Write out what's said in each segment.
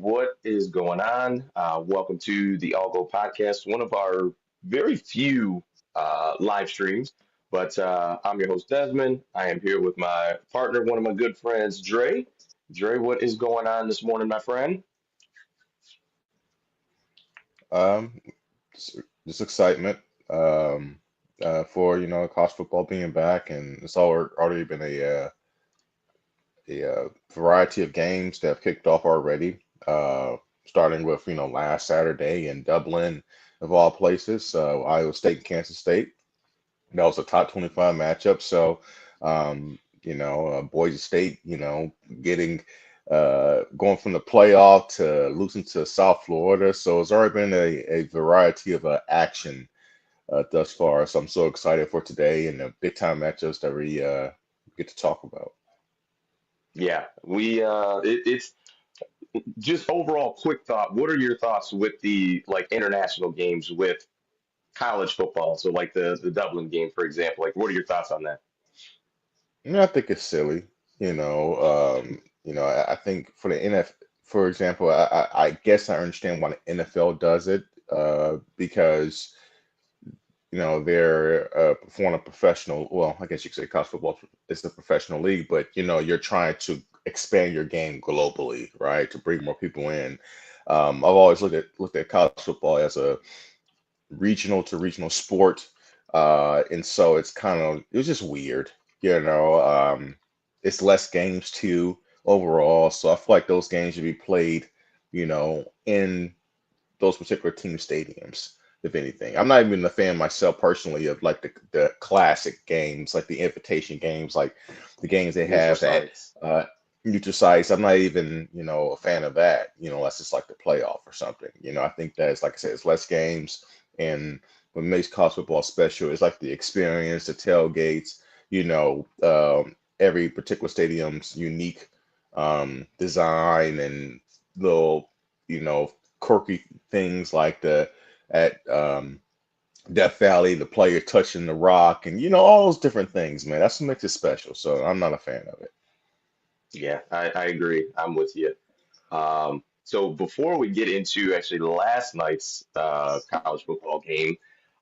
what is going on? Welcome to the All Go podcast, one of our very few live streams. But I'm your host, Desmond. I am here with my partner, one of my good friends, Dre. Dre, what is going on this morning, my friend? Um, just excitement for college football being back, and it's already been a variety of games that have kicked off already. Starting with last Saturday in Dublin, of all places, Iowa State and Kansas State. That was a top 25 matchup. So, Boise State, getting going from the playoff to losing to South Florida. So it's already been a variety of action thus far. So I'm so excited for today and the big time matchups that we get to talk about. Yeah, it's just overall quick thought. What are your thoughts with the like international games with college football? So like the Dublin game, for example. Like, what are your thoughts on that? I think it's silly. I think for the NF, for example, I guess I understand why the NFL does it because they're performing a professional. Well, I guess you could say college football is a professional league, but you're trying to expand your game globally, right? To bring more people in. I've always looked at college football as a regional to regional sport, and so it's just weird, you know. It's less games too overall, so I feel like those games should be played, in those particular team stadiums, if anything. I'm not even a fan myself personally of like the classic games, like the invitation games, like the games they Neutral have at sites. uh, neutral sites. I'm not even, a fan of that, unless it's like the playoff or something. I think that it's like I said, it's less games, and what makes college football special is like the experience, the tailgates, every particular stadium's unique design and little, you know, quirky things like the at Death Valley, the player touching the rock, and all those different things, man. That's what makes it special. So I'm not a fan of it. Yeah, I agree. I'm with you. So before we get into actually last night's college football game,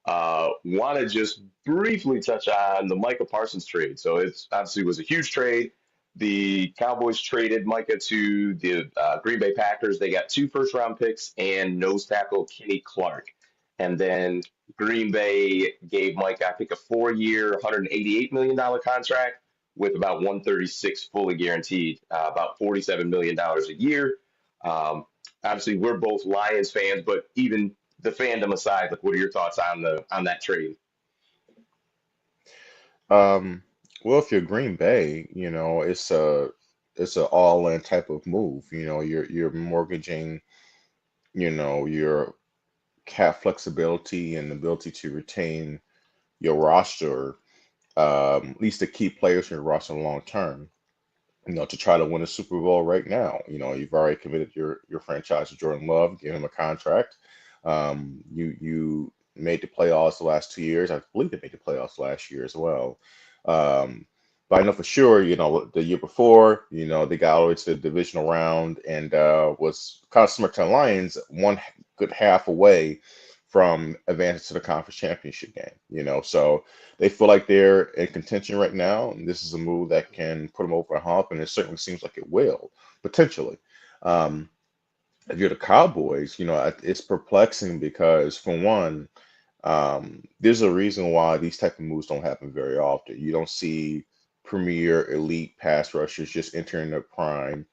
want to just briefly touch on the Micah Parsons trade. So it's obviously was a huge trade. The Cowboys traded Micah to the Green Bay Packers. They got two first round picks and nose tackle Kenny Clark. And then Green Bay gave Micah, I think, a 4 year, $188 million contract with about 136 fully guaranteed, about $47 million a year. Um, Obviously, we're both Lions fans, but even the fandom aside, like, what are your thoughts on the on that trade? Um, well, if you're Green Bay, it's a all-in type of move. You're mortgaging, your cap flexibility and ability to retain your roster, at least to keep players in your roster long term. To try to win a Super Bowl right now. You've already committed your franchise to Jordan Love, give him a contract. You made the playoffs the last 2 years. I believe they made the playoffs last year as well. Um, but I know for sure, the year before, they got all the way to the divisional round and was kind of similar to the Lions, one good half away from advancing to the conference championship game. So they feel like they're in contention right now, and this is a move that can put them over a hump, and it certainly seems like it will potentially. Um, if you're the Cowboys, it's perplexing because for one, there's a reason why these type of moves don't happen very often. You don't see premier elite pass rushers just entering their prime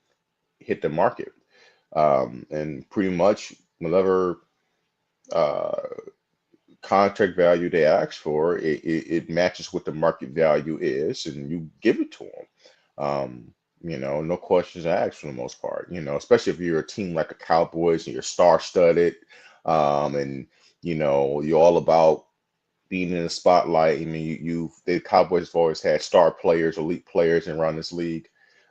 hit the market, and pretty much whenever uh, contract value they ask for, it matches what the market value is, and you give it to them. No questions asked for the most part. Especially if you're a team like the Cowboys and you're star-studded, and you're all about being in the spotlight. I mean, the Cowboys have always had star players, elite players around this league.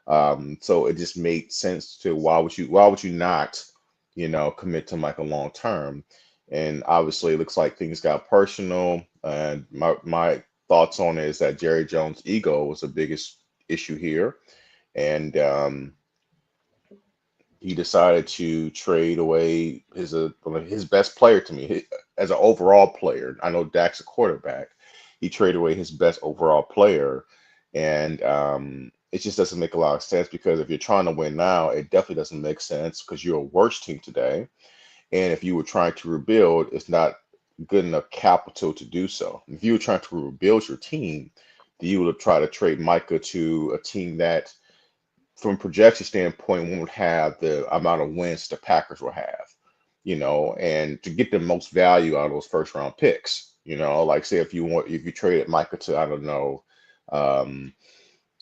So it just made sense to why would you not, commit to Michael long term? And obviously, it looks like things got personal. And my thoughts on it is that Jerry Jones' ego was the biggest issue here, and he decided to trade away one of his best player to me as an overall player. I know Dak's a quarterback. He traded away his best overall player, and it just doesn't make a lot of sense because if you're trying to win now, it definitely doesn't make sense because you're a worse team today. And if you were trying to rebuild, it's not good enough capital to do so. If you were trying to rebuild your team, then you would have tried to trade Micah to a team that from a projection standpoint, won't have the amount of wins the Packers will have, and to get the most value out of those first round picks, like say if you traded Micah to, I don't know, um,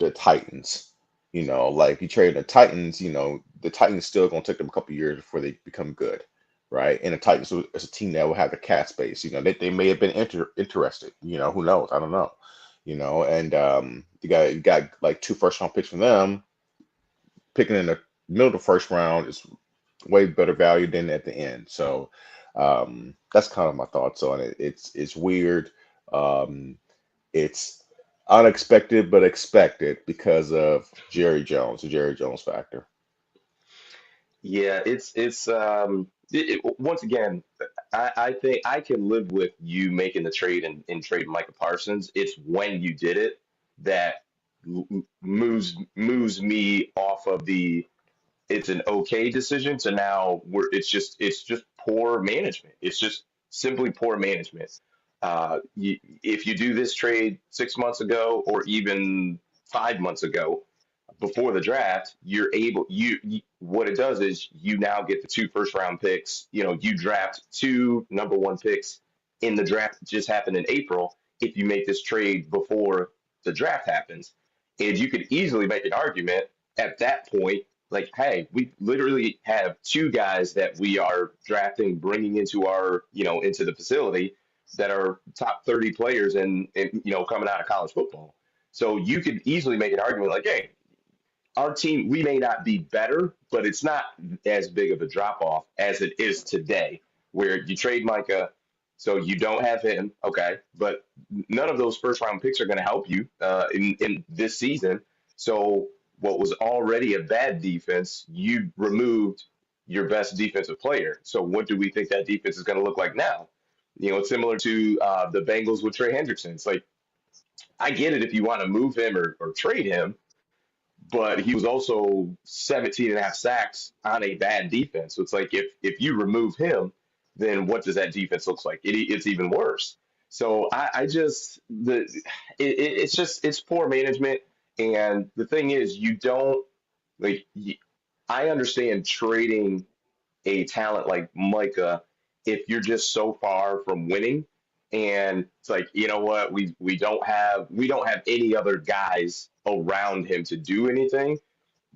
the Titans, like if you trade the Titans, the Titans still gonna take them a couple years before they become good, right? And the Titans is a team that will have the cap space, they may have been interested, who knows? I don't know, and you got like two first round picks from them picking in the middle of the first round is way better value than at the end. So that's kind of my thoughts on it. It's weird. Um, it's unexpected but expected because of the Jerry Jones factor. Yeah, once again, I think I can live with you making the trade and trading Micah Parsons. It's when you did it that moves me off of the it's an okay decision to now it's just poor management. It's just simply poor management. If you do this trade 6 months ago or even 5 months ago, before the draft, you're able what it does is you now get the two first round picks. You draft two number one picks in the draft that just happened in April if you make this trade before the draft happens. And you could easily make an argument at that point, like, hey, we literally have two guys that we are drafting, bringing into into the facility that are top 30 players and coming out of college football. So you could easily make an argument like, hey, our team, we may not be better, but it's not as big of a drop off as it is today, where you trade Micah, so you don't have him, okay, but none of those first round picks are going to help you in this season. So what was already a bad defense, you removed your best defensive player. So what do we think that defense is going to look like now? It's similar to the Bengals with Trey Hendrickson. It's like I get it if you want to move him or trade him, but he was also 17 and a half sacks on a bad defense. So it's like if you remove him, then what does that defense look like? It's even worse. So I just it's poor management. And the thing is, you don't like. I understand trading a talent like Micah if you're just so far from winning. And it's like, you know what, we don't have any other guys around him to do anything.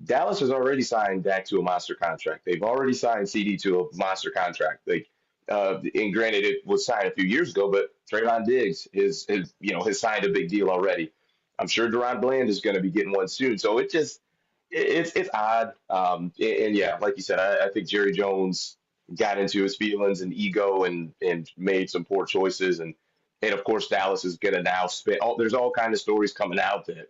Dallas has already signed Dak to a monster contract. They've already signed CD to a monster contract. And granted, it was signed a few years ago, but Trayvon Diggs has signed a big deal already. I'm sure Deron Bland is going to be getting one soon. So it's odd. And yeah, like you said, I think Jerry Jones got into his feelings and ego and made some poor choices. And of course, Dallas is going to now spin. There's all kind of stories coming out that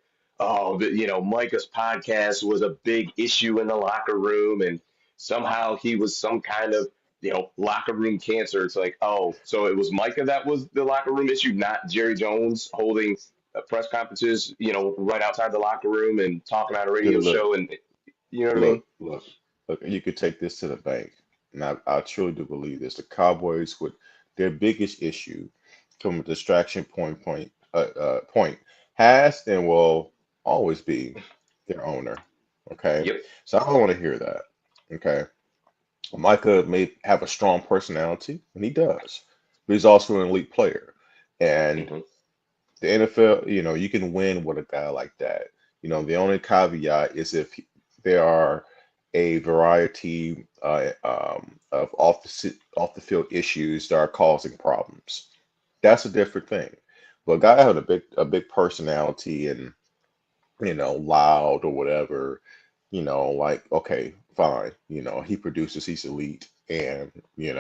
Micah's podcast was a big issue in the locker room, and somehow he was some kind of locker room cancer. It's like, oh, so it was Micah that was the locker room issue, not Jerry Jones holding press conferences, right outside the locker room and talking on a radio Look, show, and you know what I mean? look, look, look. You could take this to the bank, and I truly do believe this. The Cowboys would their biggest issue from a distraction point has and will always be their owner. Okay, Yep. so I don't want to hear that. Okay, Micah may have a strong personality, and he does, but he's also an elite player. And Hmm. the NFL, you can win with a guy like that. The only caveat is if there are a variety of off the field issues that are causing problems. That's a different thing. But a guy having a big personality and loud or whatever, like, okay, fine, he produces, he's elite. And, you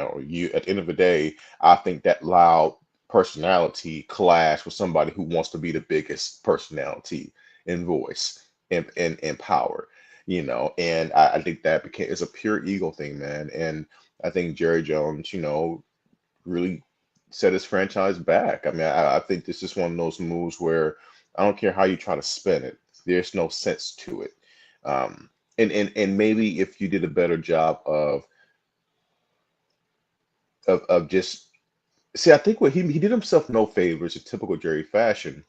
at the end of the day, I think that loud personality clash with somebody who wants to be the biggest personality in voice and power. And I think that became it's a pure ego thing, man. And I think Jerry Jones, really set his franchise back. I mean, I think this is one of those moves where I don't care how you try to spin it, there's no sense to it. Um, and maybe if you did a better job of just see, I think what he did himself no favors in typical Jerry fashion.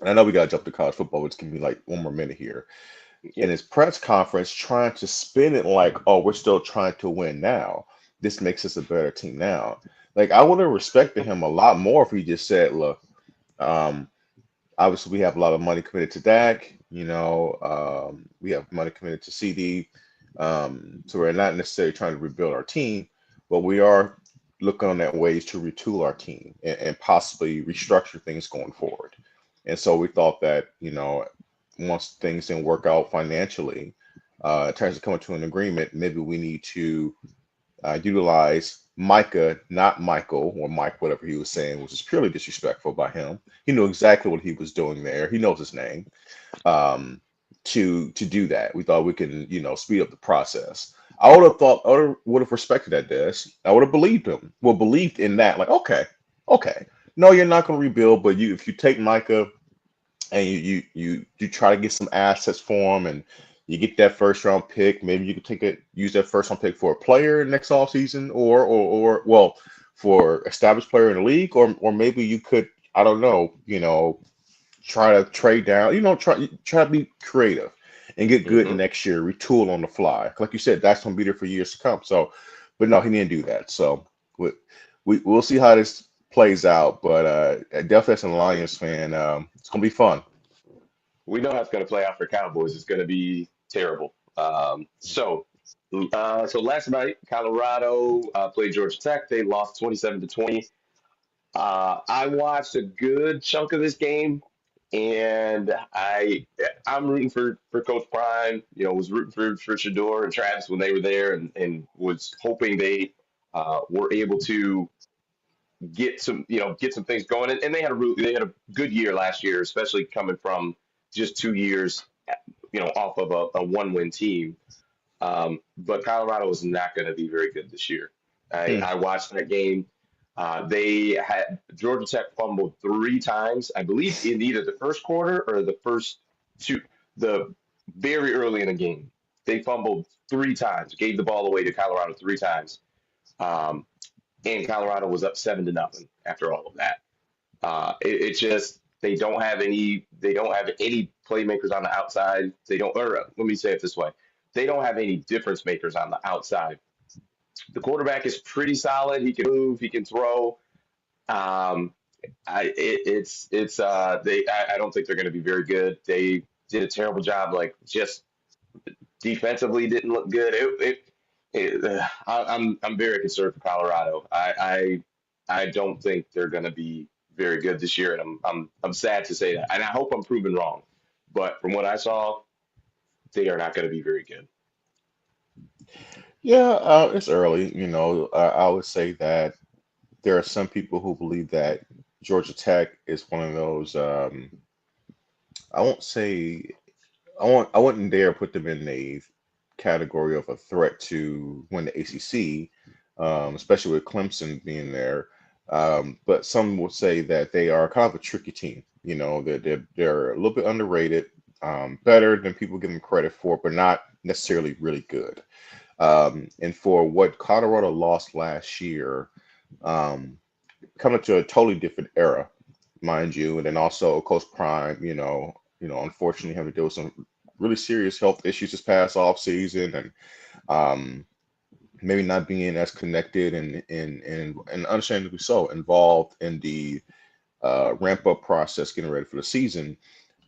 And I know we got to jump to college football, which can be like one more minute here. In Yeah. his press conference, trying to spin it like, oh, we're still trying to win now. This makes us a better team now. Like I would have respected him a lot more if he just said, look, um, obviously we have a lot of money committed to Dak. We have money committed to CD. So we're not necessarily trying to rebuild our team, but we are looking at ways to retool our team and possibly restructure things going forward. And so we thought that, once things didn't work out financially, in terms of coming to an agreement, maybe we need to utilize Micah, not Michael or Mike, whatever he was saying, which is purely disrespectful by him. He knew exactly what he was doing there. He knows his name. Um, to do that, we thought we can, speed up the process. I would have respected that, Des. I would have believed him. Well, believed in that. Like, okay, no, you're not going to rebuild, but if you take Micah and you try to get some assets for him and you get that first round pick, maybe you could use that first round pick for a player next offseason or well, for established player in the league, or maybe you could, I don't know, try to trade down, try to be creative and get good Hmm. next year, retool on the fly. Like you said, that's gonna be there for years to come. So, but no, he didn't do that. So we'll see how this plays out. But definitely as an Lions fan, it's gonna be fun. We know how it's going to play out for Cowboys. It's going to be terrible. So last night, Colorado played Georgia Tech. They lost 27-20. I watched a good chunk of this game, and I'm rooting for Coach Prime. Was rooting for Shador and Travis when they were there, and was hoping they were able to get some things going. And they had a good year last year, especially coming from just 2 years, off of a one-win team. But Colorado is not going to be very good this year. Hmm. I watched that game. They had Georgia Tech fumbled 3 times, I believe, in either the first quarter or the first two, the very early in the game. They fumbled 3 times, gave the ball away to Colorado 3 times, um, and Colorado was up 7-0 after all of that. It's just they don't have any playmakers on the outside. They don't, or let me say it this way, they don't have any difference makers on the outside. The quarterback is pretty solid. He can move, he can throw. Um, it's I don't think they're going to be very good. They did a terrible job, like just defensively didn't look good. I'm very concerned for Colorado. I don't think they're going to be very good this year, and I'm sad to say that. And I hope I'm proven wrong. But from what I saw, they are not going to be very good. Yeah, it's early. I would say that there are some people who believe that Georgia Tech is one of those. I won't say I wouldn't dare put them in a category of a threat to win the ACC, especially with Clemson being there. But some will say that they are kind of a tricky team. They're a little bit underrated, better than people give them credit for, but not necessarily really good. And for what Colorado lost last year, um, coming to a totally different era, mind you, and then also Coach Prime, unfortunately having to deal with some really serious health issues this past off season, and um, maybe not being as connected and understandably so involved in the ramp up process, getting ready for the season.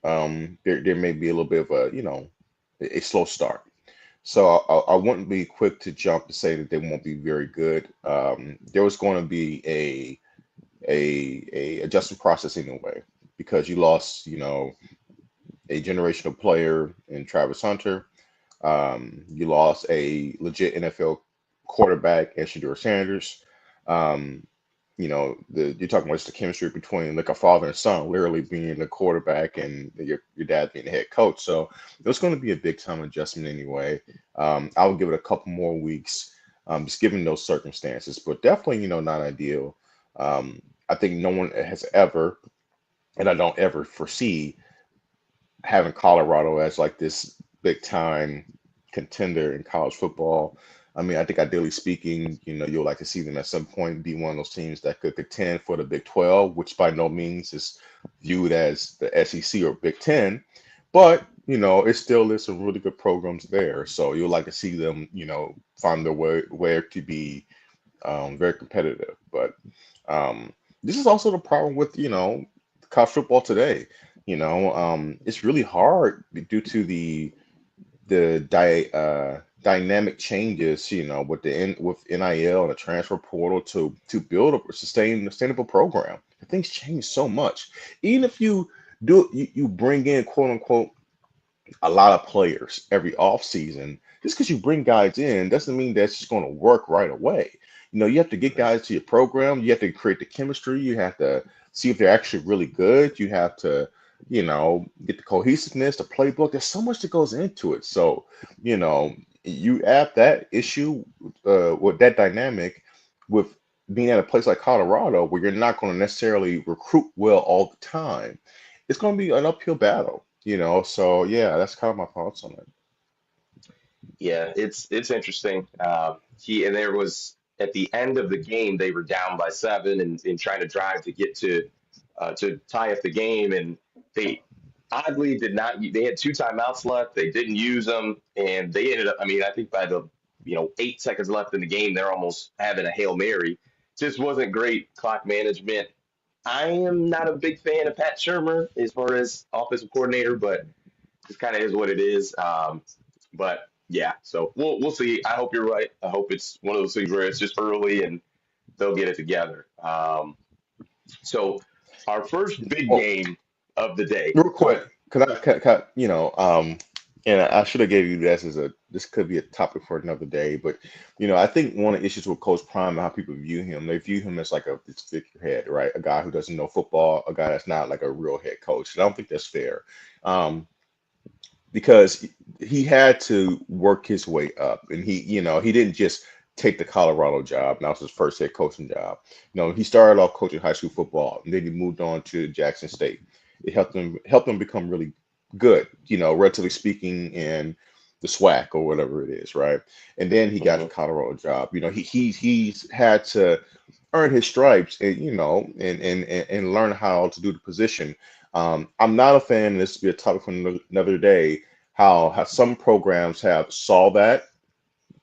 There may be a little bit of a slow start. So I wouldn't be quick to jump to say that they won't be very good. There was going to be a adjustment process anyway because you lost, a generational player in Travis Hunter. You lost a legit NFL quarterback in Shador Sanders. Um, you're talking about just the chemistry between like a father and son, literally being the quarterback and your dad being the head coach. So it's going to be a big time adjustment anyway. I would give it a couple more weeks, just given those circumstances, but definitely, not ideal. I think no one has ever, and I don't ever foresee having Colorado as like this big time contender in college football. I mean, I think ideally speaking, you'll like to see them at some point be one of those teams that could contend for the Big 12, which by no means is viewed as the SEC or Big 10, but it still is some really good programs there. So you'll like to see them, find their way where to be very competitive. But this is also the problem with college football today. It's really hard due to the dynamic changes, with with NIL and the transfer portal to build a sustainable program. Things change so much. Even if you bring in quote unquote a lot of players every off season. Just because you bring guys in doesn't mean that's just going to work right away. You have to get Right. guys to your program. You have to create the chemistry. You have to see if they're actually really good. You have to, get the cohesiveness, the playbook. There's so much that goes into it. So, you add that issue with that dynamic with being at a place like Colorado where you're not going to necessarily recruit well all the time. It's going to be an uphill battle. So yeah, that's kind of my thoughts on it. Yeah, it's interesting. He and there was at the end of the game they were down by seven and trying to drive to get to tie up the game, and they oddly did not. They had two timeouts left. They didn't use them, and they ended up. I mean, I think by the 8 seconds left in the game, they're almost having a hail mary. Just wasn't great clock management. I am not a big fan of Pat Shermer as far as offensive coordinator, but just kind of is what it is. But yeah, so we'll see. I hope you're right. I hope it's one of those things where it's just early and they'll get it together. So our first big Well, game of the day. real quick, So and I should have gave you this as this could be a topic for another day, but I think one of the issues with Coach Prime and how people view him, they view him as like this figurehead, right? A guy who doesn't know football, a guy that's not like a real head coach. And I don't think that's fair. Um, because he had to work his way up, and he didn't just take the Colorado job. And that was his first head coaching job. He started off coaching high school football, and then he moved on to Jackson State. It helped him become really good, relatively speaking, in the SWAC or whatever it is, right? And then he got the mhm. Colorado job. He's had to earn his stripes, and and learn how to do the position. I'm not a fan, and this will be a topic for another day, how some programs have saw that,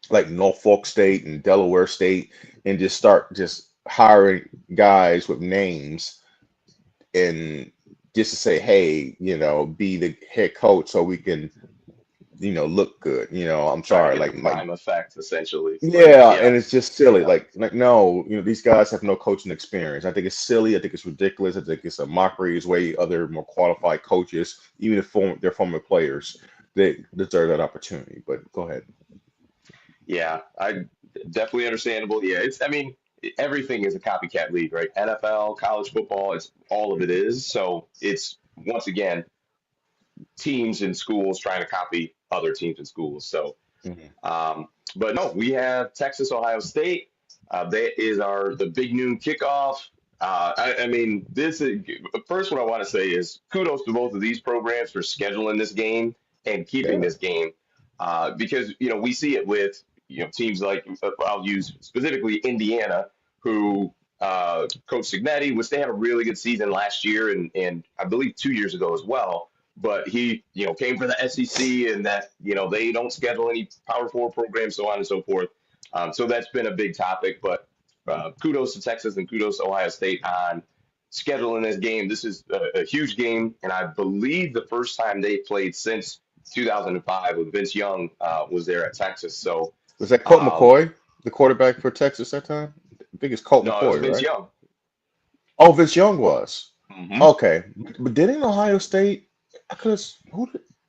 like Norfolk State and Delaware State, and just start just hiring guys with names and just to say, hey, be the head coach so we can, look good. I'm Trying to sorry, get the like prime effect essentially, but yeah, yeah, and it's just silly. Like no, these guys have no coaching experience. I think it's silly. I think it's ridiculous. I think it's a mockery. It's way other more qualified coaches, even if they're former players, they deserve that opportunity. But go ahead. yeah, I definitely understandable. Yeah, it's I mean everything is a copycat league, right? NFL, college football, it's all of it is. So it's once again teams in schools trying to copy other teams in schools. So, Hmm. but no, we have Texas, Ohio State. That is our the big noon kickoff. I mean, this is first. What I want to say is kudos to both of these programs for scheduling this game and keeping Yeah. this game, because we see it with teams like I'll use specifically Indiana, who Coach Signetti, which they had a really good season last year and I believe 2 years ago as well, but he came for the SEC and that they don't schedule any Power Four programs, so on and so forth. So that's been a big topic. But kudos to Texas and kudos to Ohio State on scheduling this game. This is a huge game, and I believe the first time they played since 2005 with Vince Young was there at Texas. So Was that Colt um, McCoy, the quarterback for Texas that time? I think it's Colt no, it was McCoy, Vince right? Young. Oh, Vince Young was. Hmm. Okay, but didn't Ohio State? I could have.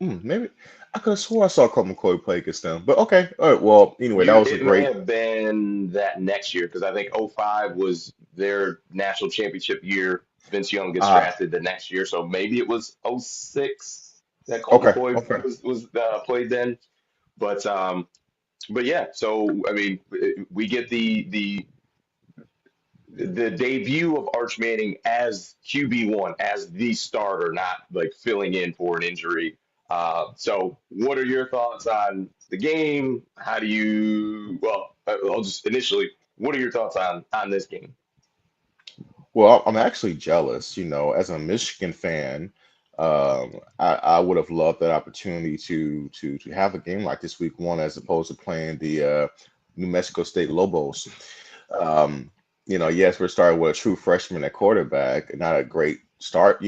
Maybe. I could have swore I saw Colt McCoy play against them. But okay, all right. Well, anyway, that You, was a it may great. have been that next year because I think '05 was their national championship year. Vince Young gets Ah, drafted the next year, so maybe it was '06 that Colt okay, McCoy okay. was played then. But yeah. So I mean, we get the debut of Arch Manning as QB1, as the starter, not like filling in for an injury. So, what are your thoughts on the game? How do you? Well, I'll just initially. What are your thoughts on this game? Well, I'm actually jealous. As a Michigan fan, I would have loved that opportunity to have a game like this week one as opposed to playing the New Mexico State Lobos. Um, yes, we're starting with a true freshman at quarterback, not a great start.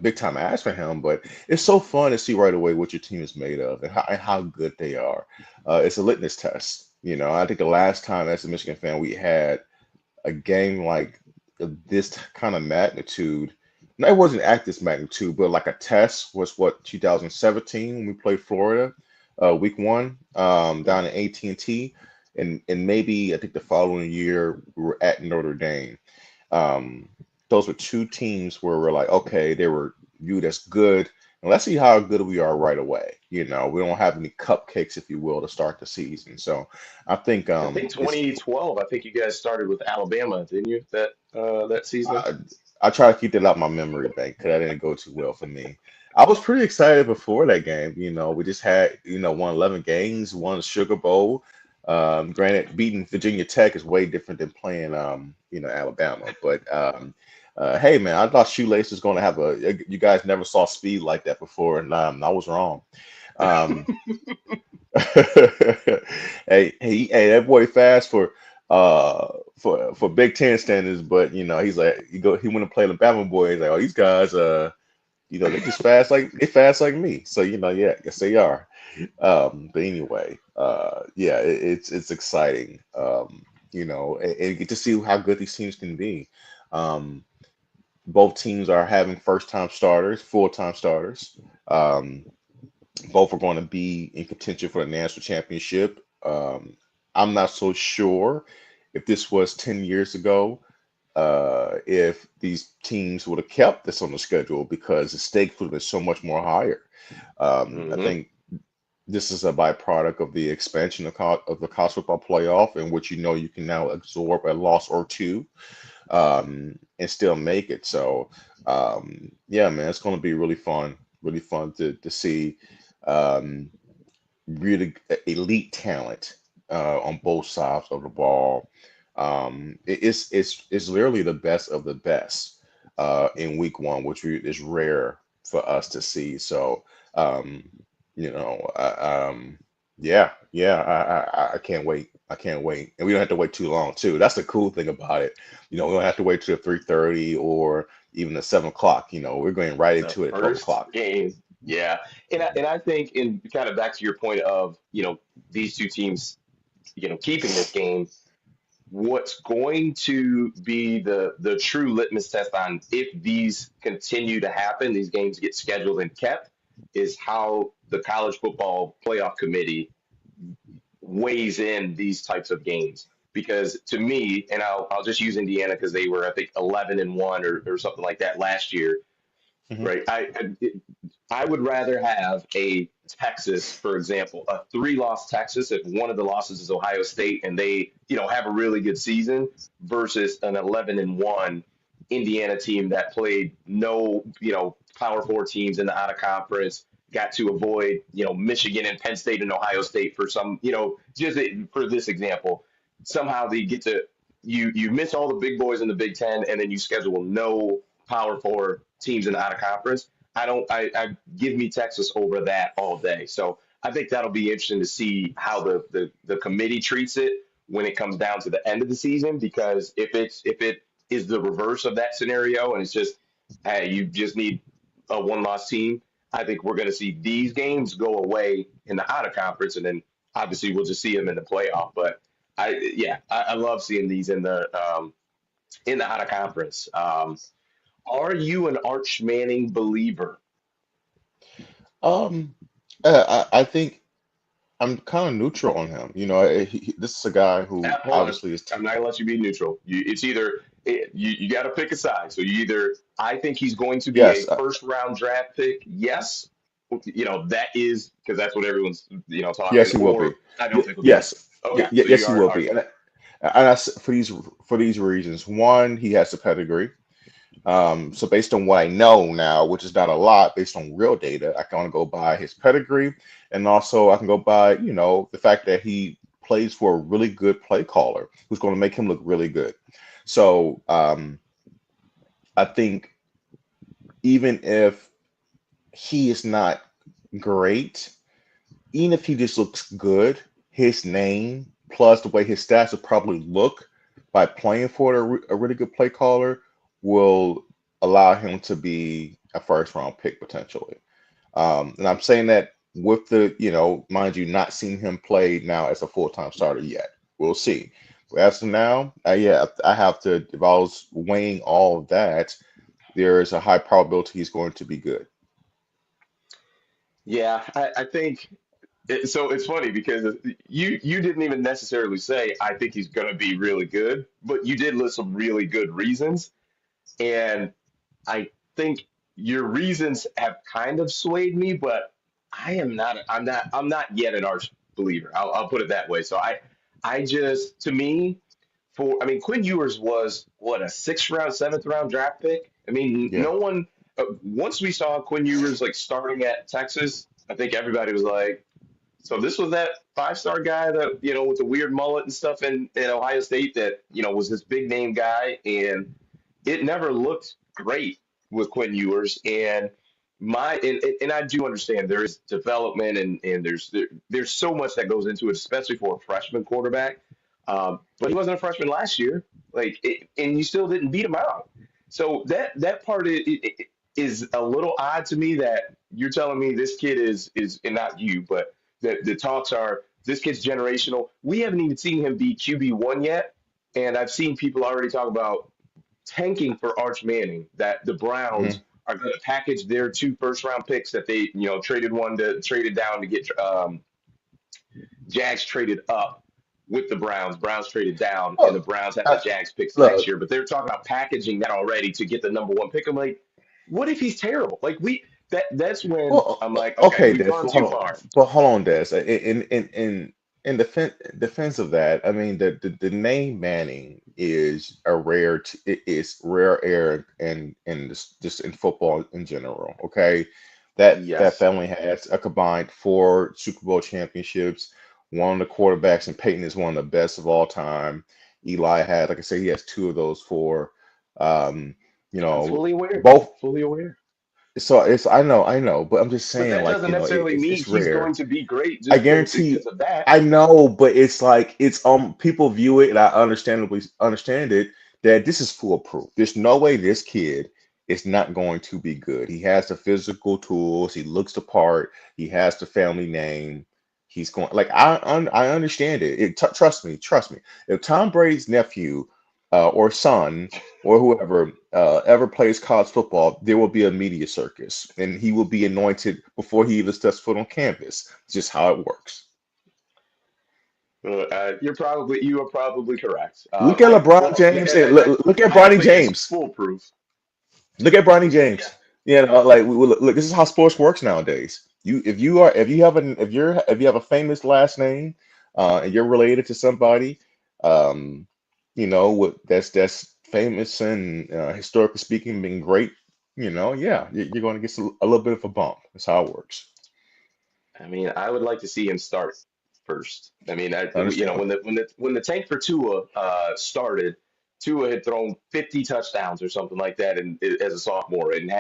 Big time ask for him, but it's so fun to see right away what your team is made of and how good they are. It's a litmus test. I think the last time as a Michigan fan we had a game like this kind of magnitude. No, it wasn't at this magnitude, but like a test was what 2017 when we played Florida, week one, down in AT&T, and maybe I think the following year we were at Notre Dame. Um, those were two teams where we're like, okay, they were viewed as good. And let's see how good we are right away. We don't have any cupcakes, if you will, to start the season. So I think I think it's 2012. I think you guys started with Alabama, didn't you? That season. I, I try to keep that out my memory bank because that didn't go too well for me. I was pretty excited before that game. We just had, won 11 games, won the Sugar Bowl. Granted, beating Virginia Tech is way different than playing, Alabama. But hey, man, I thought Shoelace was going to have you guys never saw speed like that before, and I was wrong. Um, hey, that boy fast for Big Ten standards, but he's like he went and played the Bama boy. He's like, oh, these guys, they fast like me. So yeah, yes they are. But anyway, yeah, it's exciting. And get to see how good these teams can be. Um, both teams are having first time starters, full time starters. Um, both are going to be in contention for the national championship. I'm not so sure if this was 10 years ago, if these teams would have kept this on the schedule because the stakes would have been so much more higher. I Hmm. think this is a byproduct of the expansion of the college football playoff, in which you can now absorb a loss or two and still make it. So, yeah, man, it's going to be really fun to see. Um, really elite talent on both sides of the ball. It's literally the best of the best in week one, which is rare for us to see. So, um, you know, I, um, yeah, I can't wait. I can't wait, and we don't have to wait too long too. That's the cool thing about it. We don't have to wait till 3:30 or even at 7 o'clock. We're going right The into it at 12 first o'clock. game, yeah, and I think in kind of back to your point of these two teams keeping this game. What's going to be the true litmus test on if these continue to happen, these games get scheduled and kept, is how the college football playoff committee weighs in these types of games. Because to me, and I'll just use Indiana because they were I think 11-1 or something like that last year, Hmm. right? I would rather have a Texas, for example, a three-loss Texas if one of the losses is Ohio State and they, have a really good season versus an 11-1 Indiana team that played no, Power Four teams in the out of conference, got to avoid, Michigan and Penn State and Ohio State for some, just for this example. Somehow they get to you miss all the big boys in the Big Ten and then you schedule no Power Four teams in the out of conference. I give me Texas over that all day. So I think that'll be interesting to see how the committee treats it when it comes down to the end of the season. Because if it is the reverse of that scenario and it's just hey you just need a one loss team, I think we're going to see these games go away in the out of conference and then obviously we'll just see them in the playoff. But I love seeing these in the out of conference. Are you an Arch Manning believer? Um, I think I'm kind of neutral on him. You know, this is a guy who Hold on. obviously is. I'm not gonna let you be neutral. It's either you got to pick a side. So you either I think he's going to be Yes, a first round draft pick. Yes, that is because that's what everyone's yes, talking. he will be. Or I don't think he'll be. Yes, Okay, so yes, you he are will all right. be. For these reasons, one, he has the pedigree. So based on what I know now, which is not a lot, based on real data, I can only go by his pedigree, and also I can go by, the fact that he plays for a really good play caller who's going to make him look really good. So I think even if he is not great, even if he just looks good, his name plus the way his stats will probably look by playing for a really good play caller will allow him to be a first round pick potentially. And I'm saying that with mind you, not seeing him play now as a full time starter yet. We'll see. But as of now, yeah, I have to. If I was weighing all of that, there is a high probability he's going to be good. Yeah, I think so. It's funny because you didn't even necessarily say I think he's going to be really good, but you did list some really good reasons, and I think your reasons have kind of swayed me, but I'm not yet an arch believer. I'll put it that way. So I just to me I mean Quinn Ewers was what a sixth round, seventh round draft pick. I mean Yeah. no one once we saw Quinn Ewers like starting at Texas, I think everybody was like, so this was that five-star guy that with the weird mullet and stuff in Ohio State that was this big name guy, and it never looked great with Quinn Ewers. And and I do understand there is development and there's so much that goes into it, especially for a freshman quarterback. But he wasn't a freshman last year, and you still didn't beat him out. So that part is a little odd to me that you're telling me this kid is and not you, but the talks are this kid's generational. We haven't even seen him be QB1 yet, and I've seen people already talk about tanking for Arch Manning. That the Hmm. Browns are going to package their two first round picks that they traded down to get Jags traded up with the Browns. Browns traded down, and the Oh, Browns have the I, Jags picks next look. year. But they're talking about packaging that already to get the number one pick. I'm like, what if he's terrible? Like that's when I'm like, okay, Okay, we've Des, gone too far. but hold on, Des. In defense of that, I mean the name Manning is a rare it is rare air in this just in football in general. Okay, that Yes. family has a combined four Super Bowl championships. One of the quarterbacks, and Peyton is one of the best of all time. Eli had, like I said, he has two of those four. Um, you I'm know, fully aware. both. Fully aware. So it's I know, but I'm just But saying, that like, doesn't necessarily mean it's he's going rare. to be great I just because guarantee, of that. I know, but it's like it's people view it, and I understandably understand it that this is foolproof. There's no way this kid is not going to be good. He has the physical tools. He looks the part. He has the family name. He's going like I understand it. Trust me. If Tom Brady's nephew or son or whoever ever plays college football, there will be a media circus, and he will be anointed before he even steps foot on campus. It's just how it works. You are probably correct. Look at LeBron Well, James and look at I don't Bronny think it's James. foolproof. Look at Bronny Yeah. James. Look, this is how sports works nowadays. If you have if you have a famous last name, and you're related to somebody, um, that's famous and historically speaking, being great. Yeah, you're going to get a little bit of a bump. That's how it works. I mean, I would like to see him start first. I mean, Understand? when the tank for Tua started, Tua had thrown 50 touchdowns or something like that, as a sophomore, and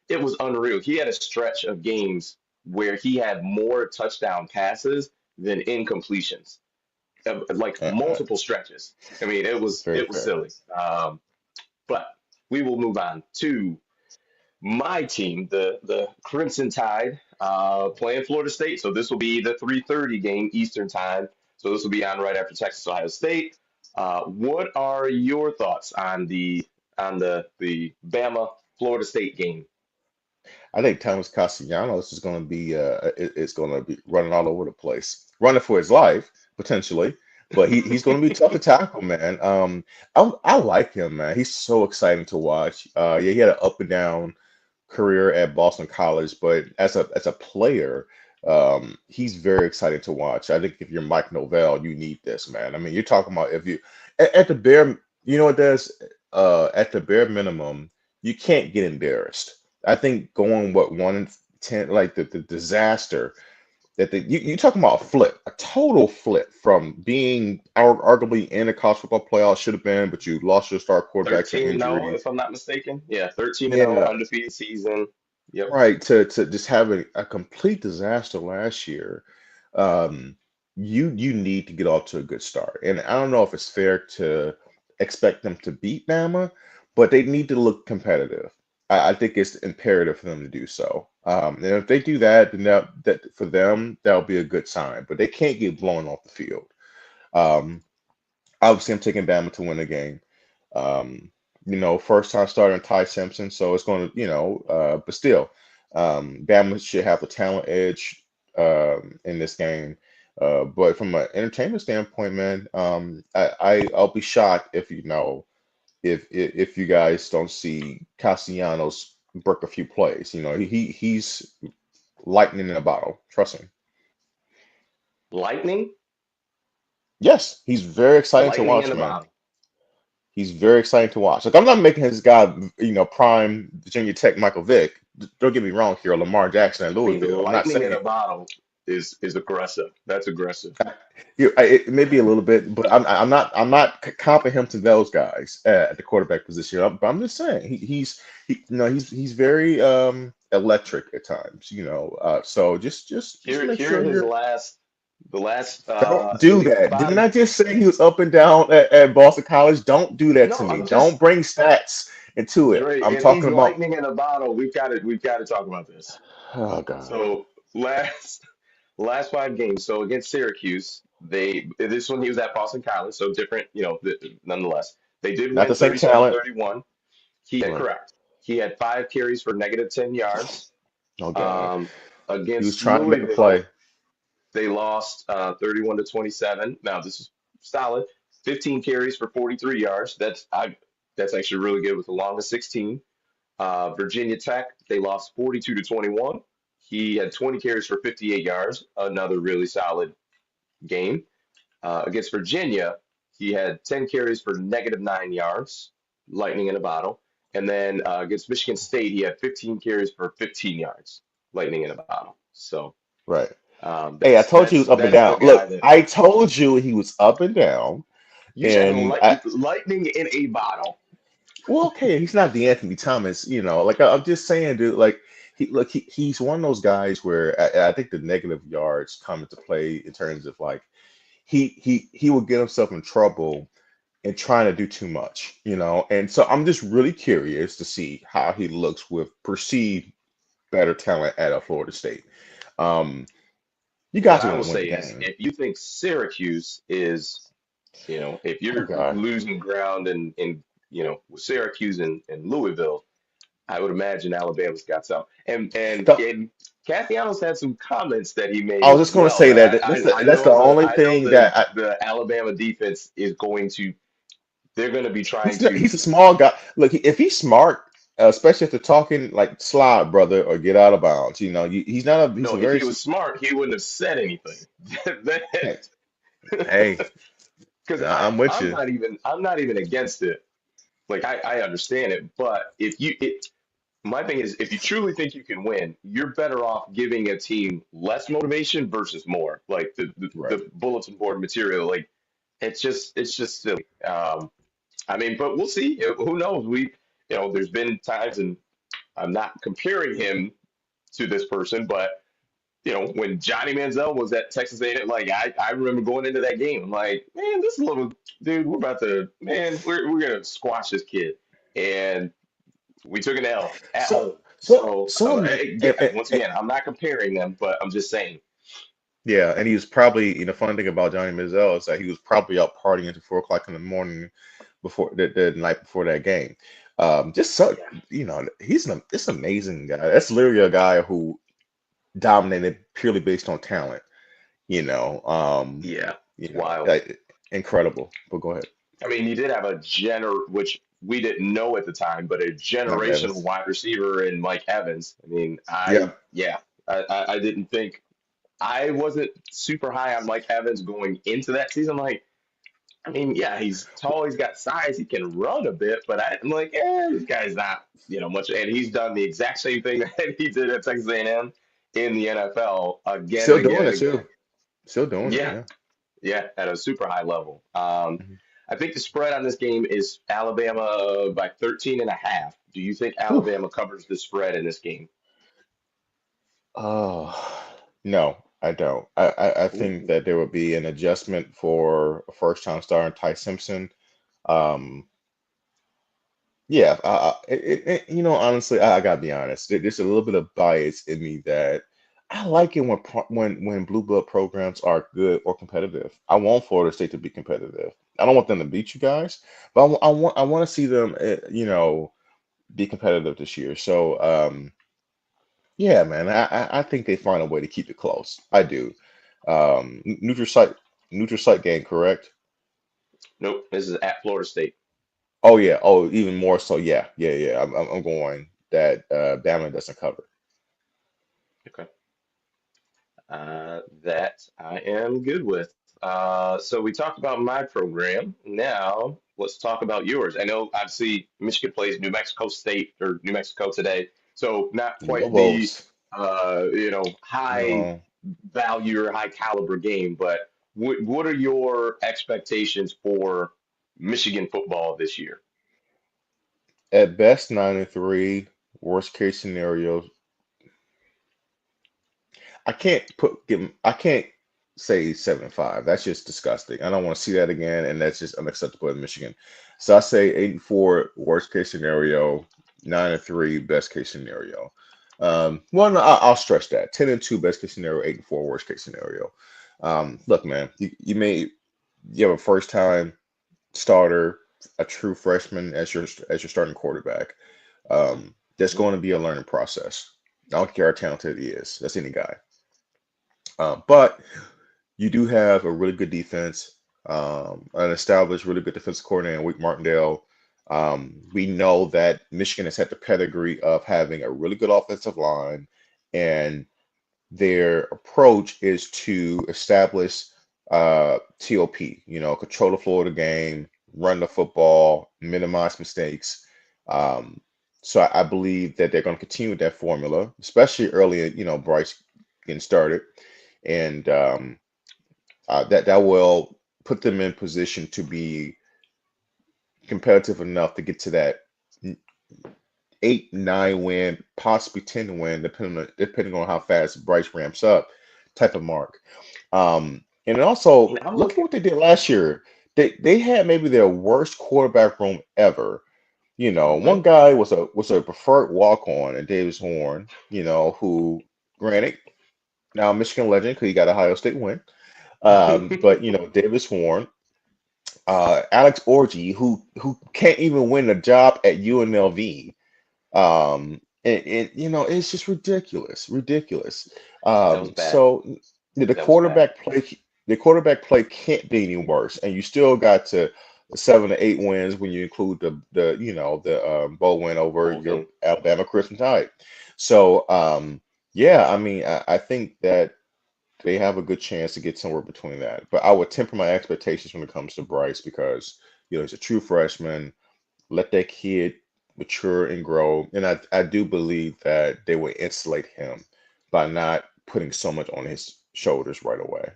it was unreal. He had a stretch of games where he had more touchdown passes than incompletions, like Uh, uh, multiple stretches. I mean, it was Very it was fair. silly. But we will move on to my team, the Crimson Tide, playing Florida State. So this will be the 3:30 game Eastern time. So this will be on right after Texas Ohio State. What are your thoughts on the Bama Florida State game? I think Thomas Castellanos is going to be is going to be running all over the place, running for his life potentially, but he's going to be tough to tackle, man. I like him, man. He's so exciting to watch. Yeah, he had an up and down career at Boston College, but as a player, he's very exciting to watch. I think if you're Mike Novell, you need this, man. I mean, you're talking about if you at the bare, you know what does at the bare minimum, you can't get embarrassed. I think going what 1-10, like the disaster that you talking about a flip, a total flip from being arguably in a college football playoff should have been, but you lost your star quarterback to 13-0, injury. if I'm not mistaken. Yeah, 13-0, Yeah, undefeated season. Yep. right. To just having a complete disaster last year. Um, you need to get off to a good start. And I don't know if it's fair to expect them to beat Bama, but they need to look competitive. I think it's imperative for them to do so. And if they do that, then that for them, that'll be a good sign. But they can't get blown off the field. Um, Obviously, I'm taking Bama to win the game. First time starting Ty Simpson, so it's going to, but still, Bama should have the talent edge in this game. But from an entertainment standpoint, man, I'll be shocked if if you guys don't see Castellanos break a few plays. He's lightning in a bottle. Trust me. Lightning, Yes, he's very exciting to lightning in watch, a man. bottle. He's very exciting to watch. Like I'm not making his guy, prime Virginia Tech Michael Vick. Don't get me wrong here, Lamar Jackson at I mean, Louisville. I'm not lightning in saying a bottle is aggressive. That's aggressive. it may be a little bit, but I'm not comping him to those guys at the quarterback position. But I'm just saying he's very electric at times. So just Here, make here sure his you're. last Don't I do believe that. Didn't five. I just say he was up and down at Boston College? Don't do that to No, me. I'm Don't just bring stats into it. Dre. I'm If he's talking about. lightning in a bottle, we've got to talk about this. Oh God. So last five games. So against Syracuse, this one he was at Boston College, so different, nonetheless. They did Not win the same talent. 37-31. He had Right. correct. He had 5 carries for negative 10 yards. Oh God. Um, He was against trying to make a play. Louisville, they lost 31-27. Now this is solid. 15 carries for 43 yards. That's actually really good with the longest 16. Virginia Tech, they lost 42-21. He had 20 carries for 58 yards. Another really solid game. Against Virginia, he had 10 carries for negative 9 yards, lightning in a bottle. And then against Michigan State, he had 15 carries for 15 yards, lightning in a bottle. So Right. Hey, I that's told you he that's was up and that's the down. guy Look, that I told you he was up and down. you said And I lightning in a bottle. well, okay, he's not the Anthony Thomas, Like I'm just saying, dude. Like he's one of those guys where I think the negative yards come into play in terms of like he will get himself in trouble and trying to do too much, And so I'm just really curious to see how he looks with perceived better talent at a Florida State. Um, you What guys are I going will to win the say is, game. if you think Syracuse is, if Oh you're God. losing ground with Syracuse and Louisville, I would imagine Alabama's got some. The- And Castellanos had some comments that he I made was as just going to well. say And that I that's the know only thing that the Alabama defense is going to they're going to be trying he's to a small guy. Look, if he's smart, especially if they're talking like slide, brother, or get out of bounds. He's not a he's no, a if very he was smart, he wouldn't have said anything. hey, hey, Because I'm with you. I'm not even against it. Like I understand it, but my thing is, if you truly think you can win, you're better off giving a team less motivation versus more. Like Right. the bulletin board material, like it's just silly. I mean, but we'll see. Who knows? There's been times, and I'm not comparing him to this person, but when Johnny Manziel was at Texas A&M, like I remember going into that game, I'm like, man, this little dude, we're gonna squash this kid, and we took an L at So home. so So so let me again, once again, I'm not comparing them, but I'm just saying. yeah, and he was probably funny thing about Johnny Manziel is that he was probably out partying until 4 o'clock in the morning the night before that game. Just so Yeah. he's an it's amazing guy. That's literally a guy who dominated purely based on talent. You know, um, Yeah. you It's know, wild. like, incredible. But go ahead, I mean, he did have which we didn't know at the time, but a Mike generational Evans. wide receiver in Mike Evans. I mean, Yeah, yeah, I didn't think, I wasn't super high on Mike Evans going into that season. Like, I mean, yeah, he's tall, he's got size, he can run a bit, but I'm like, this guy's not, much. And he's done the exact same thing that he did at Texas A&M in the NFL again and still again doing and it again. too. Still doing it. Yeah, Yeah. yeah, at a super high level. Mhm. I think the spread on this game is Alabama by 13 and a half. Do you think Whew. Alabama covers the spread in this game? Oh, no, I don't. I think Ooh. that there would be an adjustment for a first time star Ty Simpson. Um, yeah, honestly, I gotta be honest. There's a little bit of bias in me that I like it when when blue blood programs are good or competitive. I want Florida State to be competitive. I don't want them to beat you guys, but I want to see them, be competitive this year. So, yeah, man, I think they find a way to keep it close. I do. Neutral site game, correct? Nope, this is at Florida State. Oh yeah. Oh, even more so. Yeah, yeah, yeah. I'm going that Bama doesn't cover. Okay. That I am good with. So we talked about my program. Now let's talk about yours. I know obviously Michigan plays New Mexico State or New Mexico today, so not quite the Lobos. high No. value or high caliber game, but what are your expectations for Michigan football this year? At best 9-3. Worst case scenario, I can't say 7-5. That's just disgusting. I don't want to see that again, and that's just unacceptable in Michigan. So I say 8-4 worst case scenario, 9-3 best case scenario. Well, no, I'll stretch that. 10-2 best case scenario, 8-4 worst case scenario. Look, man, you have a first time starter, a true freshman as your starting quarterback. There's Mhm. going to be a learning process. I don't care how talented he is. That's any guy. But you do have a really good defense, an established, really good defensive coordinator in Wake Martindale. We know that Michigan has had the pedigree of having a really good offensive line, and their approach is to establish TOP, control the flow of the game, run the football, minimize mistakes. Um, so I believe that they're going to continue with that formula, especially early, Bryce getting started. And that will put them in position to be competitive enough to get to that 8, 9 win, possibly 10 win, depending on how fast Bryce ramps up, type of mark. And And also I'm look at looking. what they did last year. They had maybe their worst quarterback room ever. One Mhm. guy was a preferred walk on, and Davis Horn. Who, granted, now a Michigan legend because he got a Ohio State win. But Davis Horn, Alex Orji, who can't even win a job at UNLV. And it's just ridiculous, ridiculous. That was bad. So the That was bad. quarterback play can't be any worse, and you still got to 7 to 8 wins when you include the bowl win over Bowl your game. Alabama Crimson Tide. So yeah, I mean, I think that they have a good chance to get somewhere between that. But I would temper my expectations when it comes to Bryce because he's a true freshman. Let that kid mature and grow. And I do believe that they will insulate him by not putting so much on his shoulders right away.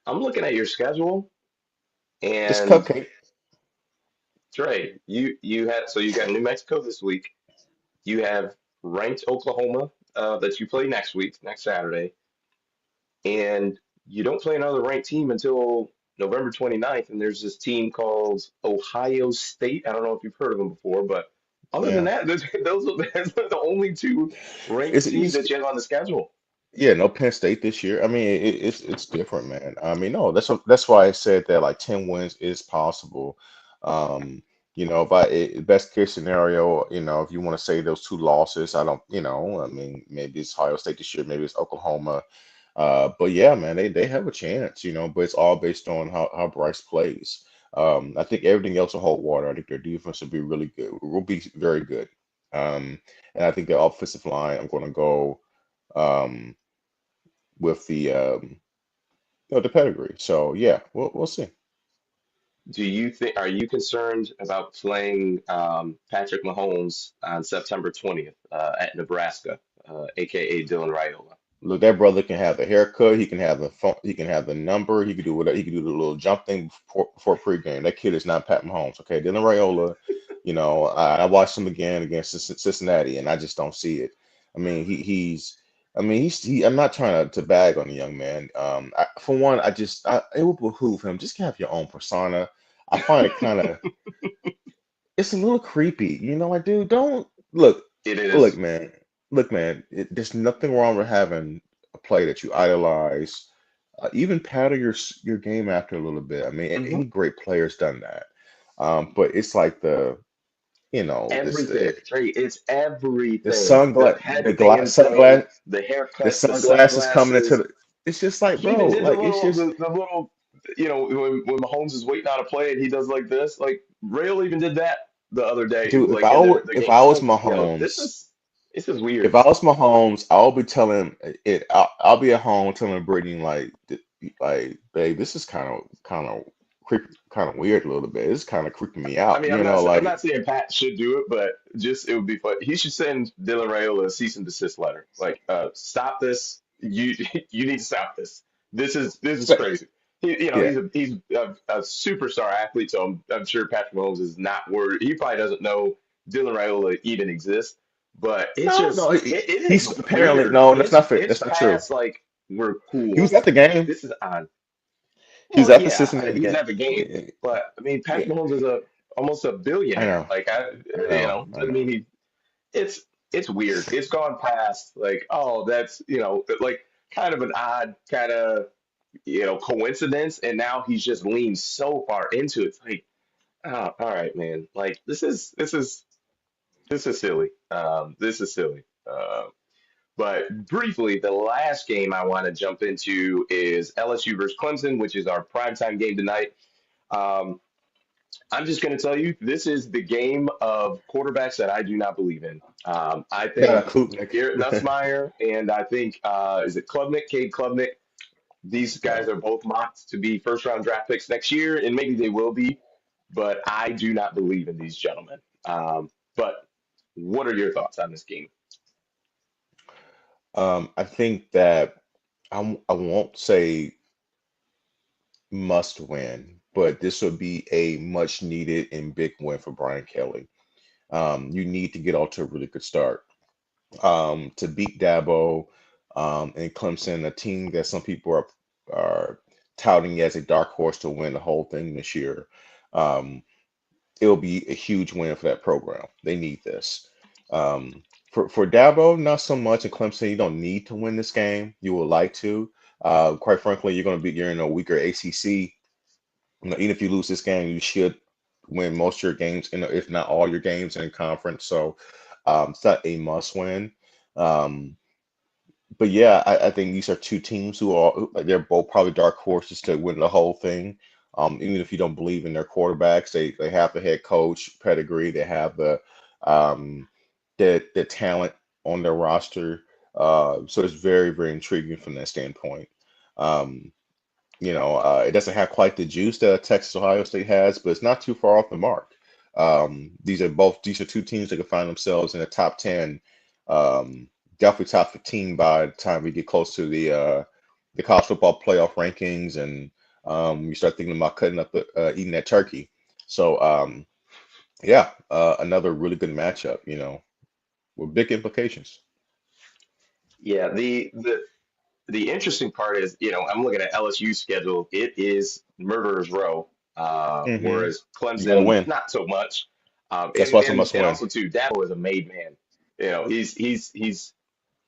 I'm looking at your schedule, Just and cupcake. Trey, you got New Mexico this week. You have ranked Oklahoma that you play next week, next Saturday, and you don't play another ranked team until November 29th. And there's this team called Ohio State. I don't know if you've heard of them before, but other than Yeah. that, those are the only two ranked teams It's that you have on the schedule. Yeah, no Penn State this year. I mean, it's different, man. I mean, no, that's why I said that like 10 wins is possible. If best case scenario, if you want to say those two losses, I don't, I mean, maybe it's Ohio State this year, maybe it's Oklahoma. But yeah, man, they have a chance, but it's all based on how Bryce plays. I think everything else will hold water. I think their defense will be really good, will be very good. And I think the offensive line, I'm going to go um, with the pedigree. So yeah, we'll see. Do you think, are you concerned about playing Patrick Mahomes on September 20th at Nebraska, aka Dylan Raiola? Look, that brother can have the haircut. He can have the phone. He can have the number. He can do whatever. He can do the little jump thing before pregame. That kid is not Pat Mahomes. Okay, Dylan Raiola. I watched him again against Cincinnati, and I just don't see it. I mean, he's. I mean, I'm not trying to bag on the young man. For one, it would behoove him just to have your own persona. I find it kind of it's a little creepy. I do. Don't look, It look, is. man. Look, man. There's nothing wrong with having a play that you idolize. Even pattern your game after a little bit. I mean, any Mhm. great player's done that. But it's like Everything, Trey. It's the everything. The sunglass, head band thing, the the haircut, the sunglasses coming into sunglasses. the. It's just like, He bro, even did like it's just, the little, when Mahomes is waiting on a play and he does like this. Like Rail even did that the other day, dude. like in the If game. I I'm was like, yo, Mahomes. this is If weird. I was Mahomes, I'll be telling it. I'll be at home telling Brittany like, babe, this is kind of creep, kind of weird a little bit. It's kind of creeping me I out. mean, I'm not saying Pat should do it, but just it would be fun. He should send Dylan Raiola a cease and desist letter. Like, stop this. You you need to stop this. This is Spe- crazy. yeah, He's a superstar athlete, so I'm sure Patrick Mahomes is not worried. He probably doesn't know Dylan Raiola even exists, but no, no, it is he's apparently weird. no, that's not fit. It's That's not true. past like we're He was cool. at the game. This is odd. He was Well, at the yeah, Cincinnati he's game. at the game, Yeah, but I mean, yeah, Patrick Mahomes is a almost a I billionaire. know, Like I know, I doesn't know. mean it's it's weird. It's gone past like, oh, that's like kind of an odd kind of coincidence, and now he's just leaned so far into it. It's like, oh, all right, man. Like this is silly. This is silly. But briefly, the last game I want to jump into is LSU versus Clemson, which is our primetime game tonight. Um, I'm just going to tell you, this is the game of quarterbacks that I do not believe in. I Got a think Klubnik. Garrett Nussmeier and I think, is it Klubnik, Cade Klubnik? These Yeah. guys are both mocked to be first round draft picks next year, and maybe they will be, but I do not believe in these gentlemen. But what are your thoughts on this game? I think that I won't say must win, but this would be a much needed and big win for Brian Kelly. You need to get off to a really good start. To beat Dabo and Clemson, a team that some people are touting as a dark horse to win the whole thing this year. Um, it'll be a huge win for that program. They need this. For Dabo, not so much. In Clemson, you don't need to win this game. You would like to. Quite frankly, you're in a weaker ACC. Even if you lose this game, you should win most of your games, if not all your games in conference. So it's not a must win. Um, but yeah, I think these are two teams they're both probably dark horses to win the whole thing. Even if you don't believe in their quarterbacks, they have the head coach pedigree, they have um, the talent on their roster. So it's very, very intriguing from that standpoint. Um, it doesn't have quite the juice that Texas Ohio State has, but it's not too far off the mark. These are two teams that can find themselves in the top 10, um, definitely top 15 by the time we get close to the college football playoff rankings, and you start thinking about cutting up, eating that turkey. So yeah, another really good matchup, with big implications. Yeah, the interesting part is, I'm looking at LSU's schedule. It is murderer's row, Hmm. whereas You got to Clemson, win. not so much. That's why it's a And must win. also too, Dabo is a made man. He's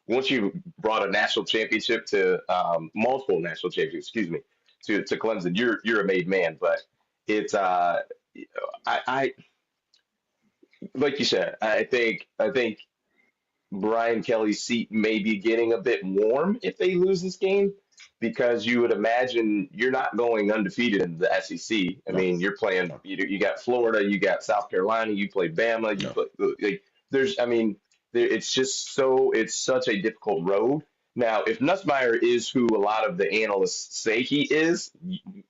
once you brought a national championship to multiple national championships, excuse me, to Clemson, you're a made man. But it's I like you said, I think Brian Kelly's seat may be getting a bit warm if they lose this game because you would imagine you're not going undefeated in the SEC. I No, mean, you're playing, no, you got Florida, you got South Carolina, you play Bama, you no. play, like, I mean, it's just it's such a difficult road. Now, if Nussmeier is who a lot of the analysts say he is,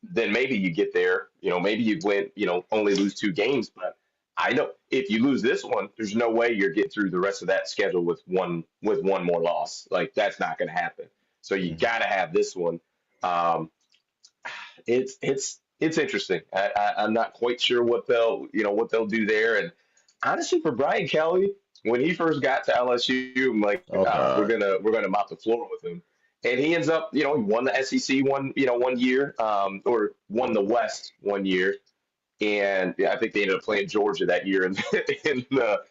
then maybe you get there. Maybe you win, only lose two games, but I know if you lose this one, there's no way you're getting through the rest of that schedule with one more loss. Like that's not going to happen. So you Mhm. got to have this one. Um, it's interesting. I'm not quite sure what they'll do there. And honestly, for Brian Kelly, when he first got to LSU, I'm like, Oh we're God. gonna mop the floor with him. And he ends up, he won the SEC one year, or won the West one year, and yeah, I think they ended up playing Georgia that year in, in the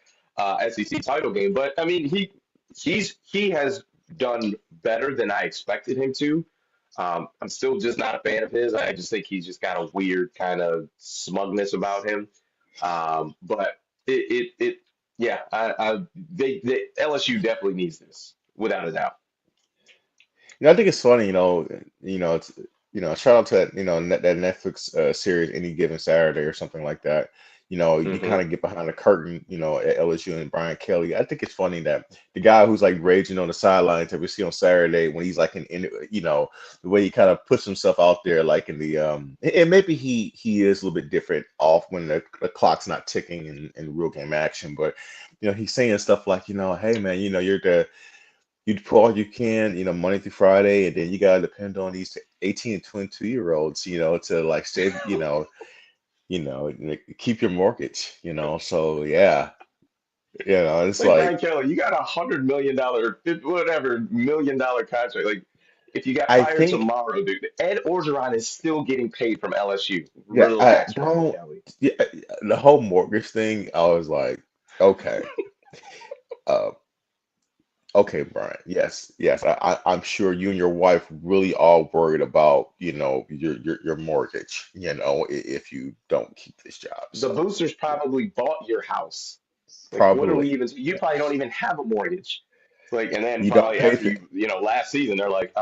SEC title game. But I mean, he has done better than I expected him to. I'm still just not a fan of his. I just think he's just got a weird kind of smugness about him. But it yeah, they LSU definitely needs this without a doubt. I think it's funny, it's shout out to that, that Netflix series Any Given Saturday or something like that. You kind Hmm. of get behind the curtain, at LSU and Brian Kelly. I think it's funny that the guy who's like raging on the sidelines that we see on Saturday when he's like the way he kind of puts himself out there, like in the and maybe he is a little bit different off when the clock's not ticking in real game action, but he's saying stuff like, hey man, you put all you can, Monday through Friday, and then you gotta depend on these 18 and 22-year-olds, to like save, keep your mortgage, So yeah, it's Like Brian like Kelly, you got $100 million, whatever $1 million contract. Like, if you got I fired think, tomorrow, dude, Ed Orgeron is still getting paid from LSU. yeah, I Relax, Brian don't, Kelly. yeah, the whole mortgage thing, I was like, okay, uh, okay, Brian, yes, yes, I'm sure you and your wife really are worried about, your mortgage, if you don't keep this job, The so boosters yeah, probably bought your house. Like, what are we probably. even? You probably don't even have a mortgage. It's like, and then You don't probably pay after for last season, they're like,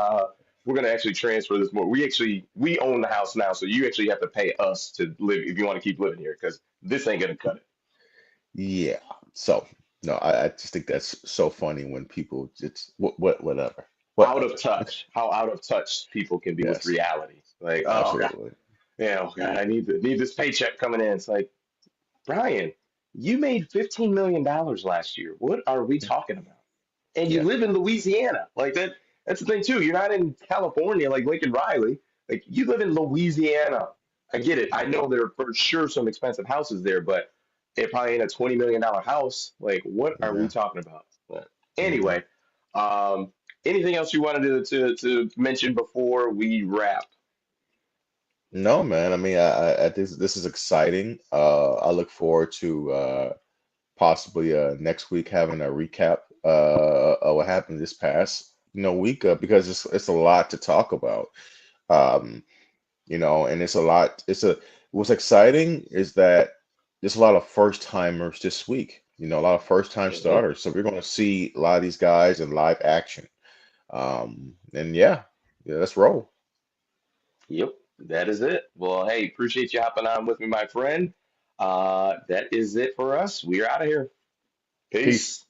we're gonna actually transfer this more. We own the house now, so you actually have to pay us to live if you want to keep living here because this ain't gonna cut it. Yeah. So no, I just think that's so funny when people just whatever. Out of Whatever. touch, how out of touch people can be with Yes, reality. Like, oh God, absolutely. yeah, oh God, I need this paycheck coming in. It's like, Brian, you made $15 million last year. What are we talking about? And you Yeah. live in Louisiana. Like that's the thing too. You're not in California like Lincoln Riley. Like you live in Louisiana. I get it. I know there are for sure some expensive houses there, but it probably ain't a $20 million house. Like, what are we Yeah. talking about? But Hmm. anyway, um, anything else you wanted to mention before we wrap? No, man. I mean, this is exciting. I look forward to possibly next week having a recap of what happened this past week because it's a lot to talk about. Um, and it's a lot. What's exciting is that there's a lot of first timers this week. A lot of first time Hmm. starters. So we're going to see a lot of these guys in live action. And yeah, yeah, let's roll. Yep, that is it. Well, hey, appreciate you hopping on with me, my friend. That is it for us. We're out of here. Peace. Peace.